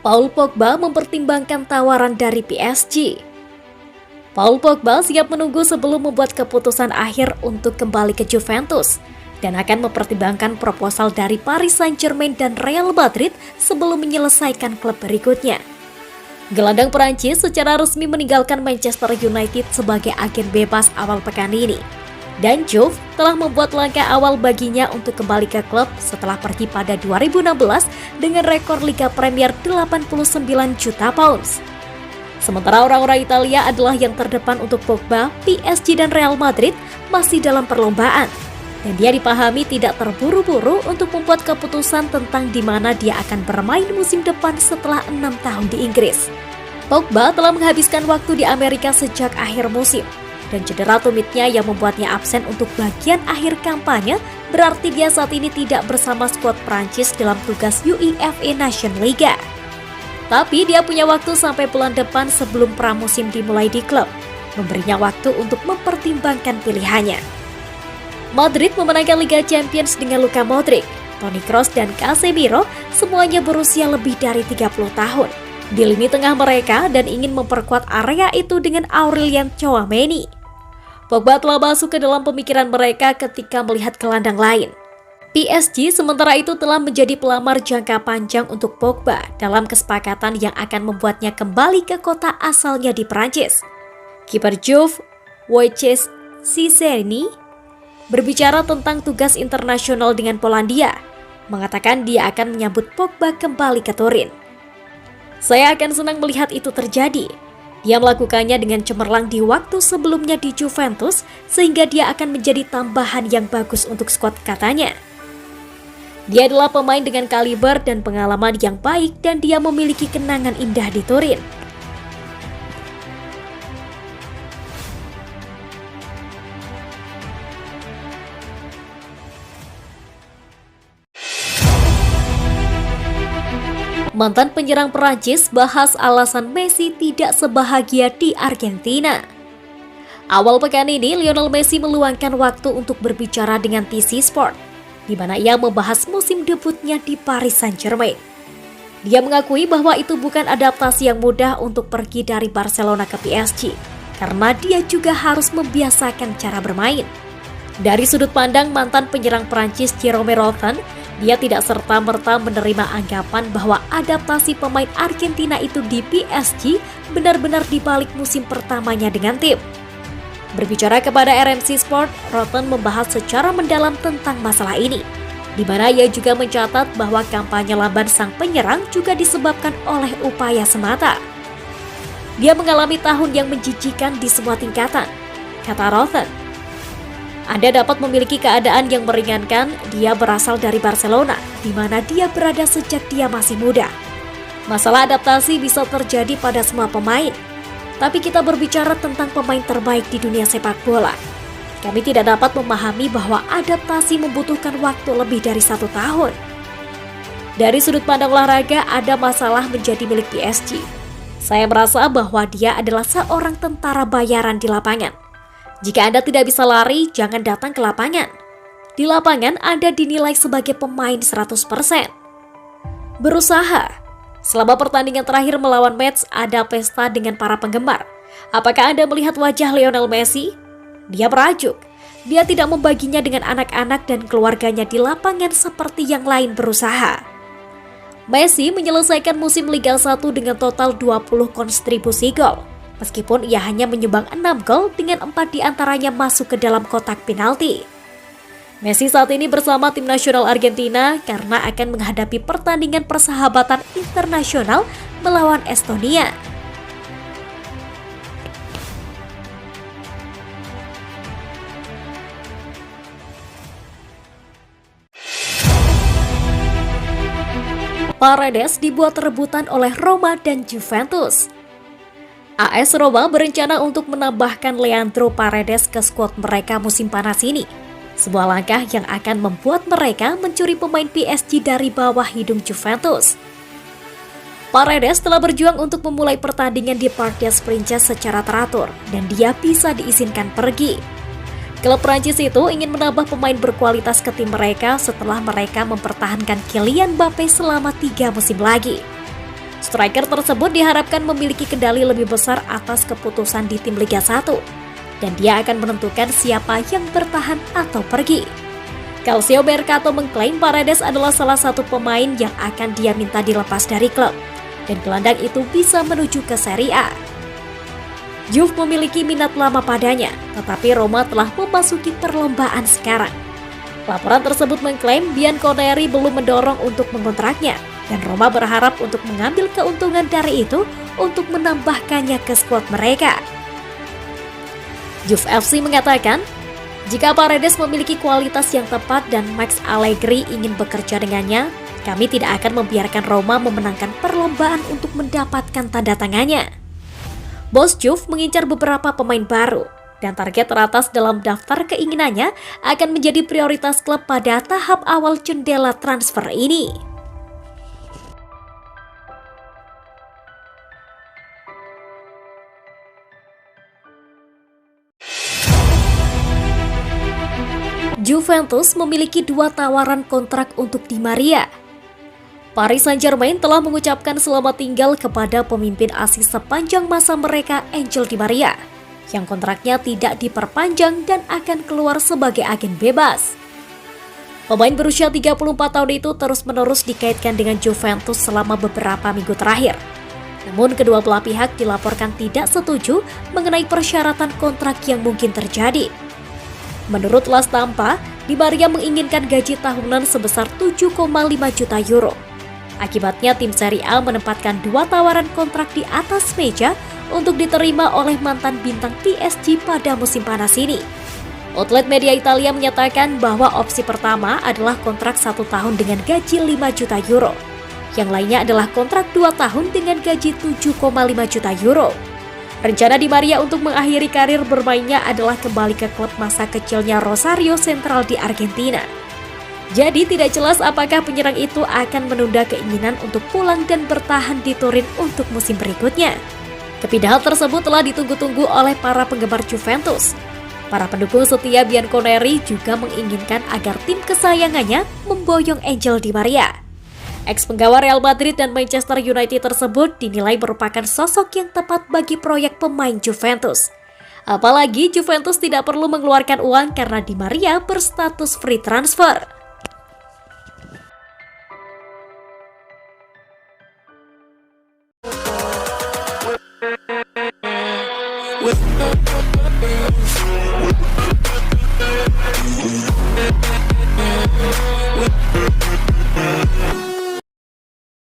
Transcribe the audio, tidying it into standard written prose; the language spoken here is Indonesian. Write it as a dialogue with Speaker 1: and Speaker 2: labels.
Speaker 1: Paul Pogba mempertimbangkan tawaran dari PSG. Paul Pogba siap menunggu sebelum membuat keputusan akhir untuk kembali ke Juventus dan akan mempertimbangkan proposal dari Paris Saint-Germain dan Real Madrid sebelum menyelesaikan klub berikutnya. Gelandang Perancis secara resmi meninggalkan Manchester United sebagai agen bebas awal pekan ini. Dan Juve telah membuat langkah awal baginya untuk kembali ke klub setelah pergi pada 2016 dengan rekor Liga Premier 89 juta pounds. Sementara orang-orang Italia adalah yang terdepan untuk Pogba, PSG dan Real Madrid masih dalam perlombaan. Dan dia dipahami tidak terburu-buru untuk membuat keputusan tentang di mana dia akan bermain musim depan setelah 6 tahun di Inggris. Pogba telah menghabiskan waktu di Amerika sejak akhir musim. Dan cedera tumitnya yang membuatnya absen untuk bagian akhir kampanye berarti dia saat ini tidak bersama skuad Prancis dalam tugas UEFA Nations League. Tapi dia punya waktu sampai bulan depan sebelum pramusim dimulai di klub, memberinya waktu untuk mempertimbangkan pilihannya. Madrid memenangkan Liga Champions dengan Luka Modric, Toni Kroos dan Casemiro semuanya berusia lebih dari 30 tahun. Di lini tengah mereka dan ingin memperkuat area itu dengan Aurelien Tchouaméni. Pogba telah masuk ke dalam pemikiran mereka ketika melihat gelandang lain. PSG sementara itu telah menjadi pelamar jangka panjang untuk Pogba dalam kesepakatan yang akan membuatnya kembali ke kota asalnya di Prancis. Kiper Juve, Wojciech Szczesny, berbicara tentang tugas internasional dengan Polandia, mengatakan dia akan menyambut Pogba kembali ke Turin. Saya akan senang melihat itu terjadi. Dia melakukannya dengan cemerlang di waktu sebelumnya di Juventus, sehingga dia akan menjadi tambahan yang bagus untuk skuad katanya. Dia adalah pemain dengan kaliber dan pengalaman yang baik dan dia memiliki kenangan indah di Turin. Mantan penyerang Perancis bahas alasan Messi tidak sebahagia di Argentina. Awal pekan ini, Lionel Messi meluangkan waktu untuk berbicara dengan TC Sport, di mana ia membahas musim debutnya di Paris Saint-Germain. Dia mengakui bahwa itu bukan adaptasi yang mudah untuk pergi dari Barcelona ke PSG, karena dia juga harus membiasakan cara bermain. Dari sudut pandang mantan penyerang Perancis Jerome Rotten, dia tidak serta-merta menerima anggapan bahwa adaptasi pemain Argentina itu di PSG benar-benar dibalik musim pertamanya dengan tim. Berbicara kepada RMC Sport, Rotten membahas secara mendalam tentang masalah ini, di mana ia juga mencatat bahwa kampanye lamban sang penyerang juga disebabkan oleh upaya semata. Dia mengalami tahun yang menjijikan di semua tingkatan, kata Rotten. Anda dapat memiliki keadaan yang meringankan, dia berasal dari Barcelona, di mana dia berada sejak dia masih muda. Masalah adaptasi bisa terjadi pada semua pemain, tapi kita berbicara tentang pemain terbaik di dunia sepak bola. Kami tidak dapat memahami bahwa adaptasi membutuhkan waktu lebih dari 1 tahun. Dari sudut pandang olahraga, ada masalah menjadi milik PSG. Saya merasa bahwa dia adalah seorang tentara bayaran di lapangan. Jika Anda tidak bisa lari, jangan datang ke lapangan. Di lapangan, Anda dinilai sebagai pemain 100%. Berusaha. Selama pertandingan terakhir melawan Metz, ada pesta dengan para penggemar. Apakah Anda melihat wajah Lionel Messi? Dia merajuk. Dia tidak membaginya dengan anak-anak dan keluarganya di lapangan seperti yang lain berusaha. Messi menyelesaikan musim Liga 1 dengan total 20 kontribusi gol. Meskipun ia hanya menyumbang 6 gol dengan 4 diantaranya masuk ke dalam kotak penalti. Messi saat ini bersama tim nasional Argentina karena akan menghadapi pertandingan persahabatan internasional melawan Estonia. Paredes dibuat rebutan oleh Roma dan Juventus. AS Roma berencana untuk menambahkan Leandro Paredes ke skuad mereka musim panas ini. Sebuah langkah yang akan membuat mereka mencuri pemain PSG dari bawah hidung Juventus. Paredes telah berjuang untuk memulai pertandingan di Parc des Princes secara teratur dan dia bisa diizinkan pergi. Klub Prancis itu ingin menambah pemain berkualitas ke tim mereka setelah mereka mempertahankan Kylian Mbappe selama 3 musim lagi. Striker tersebut diharapkan memiliki kendali lebih besar atas keputusan di tim Liga 1 dan dia akan menentukan siapa yang bertahan atau pergi. Calcio Mercato mengklaim Paredes adalah salah satu pemain yang akan dia minta dilepas dari klub dan gelandang itu bisa menuju ke Serie A. Juve memiliki minat lama padanya, tetapi Roma telah memasuki perlombaan sekarang. Laporan tersebut mengklaim Bianconeri belum mendorong untuk mengontraknya, dan Roma berharap untuk mengambil keuntungan dari itu untuk menambahkannya ke skuad mereka. Juve FC mengatakan, jika Paredes memiliki kualitas yang tepat dan Max Allegri ingin bekerja dengannya, kami tidak akan membiarkan Roma memenangkan perlombaan untuk mendapatkan tanda tangannya. Bos Juve mengincar beberapa pemain baru, dan target teratas dalam daftar keinginannya akan menjadi prioritas klub pada tahap awal jendela transfer ini. Juventus memiliki 2 tawaran kontrak untuk Di Maria. Paris Saint-Germain telah mengucapkan selamat tinggal kepada pemimpin asing sepanjang masa mereka, Angel Di Maria, yang kontraknya tidak diperpanjang dan akan keluar sebagai agen bebas. Pemain berusia 34 tahun itu terus-menerus dikaitkan dengan Juventus selama beberapa minggu terakhir. Namun kedua belah pihak dilaporkan tidak setuju mengenai persyaratan kontrak yang mungkin terjadi. Menurut La Stampa, Di Maria menginginkan gaji tahunan sebesar 7,5 juta euro. Akibatnya tim Serie A menempatkan 2 tawaran kontrak di atas meja untuk diterima oleh mantan bintang PSG pada musim panas ini. Outlet media Italia menyatakan bahwa opsi pertama adalah kontrak 1 tahun dengan gaji 5 juta euro. Yang lainnya adalah kontrak 2 tahun dengan gaji 7,5 juta euro. Rencana Di Maria untuk mengakhiri karir bermainnya adalah kembali ke klub masa kecilnya Rosario Central di Argentina. Jadi tidak jelas apakah penyerang itu akan menunda keinginan untuk pulang dan bertahan di Turin untuk musim berikutnya. Kepindahan tersebut telah ditunggu-tunggu oleh para penggemar Juventus. Para pendukung setia Bianconeri juga menginginkan agar tim kesayangannya memboyong Angel Di Maria. Ex-penggawa Real Madrid dan Manchester United tersebut dinilai merupakan sosok yang tepat bagi proyek pemain Juventus. Apalagi Juventus tidak perlu mengeluarkan uang karena Di Maria berstatus free transfer.
Speaker 2: With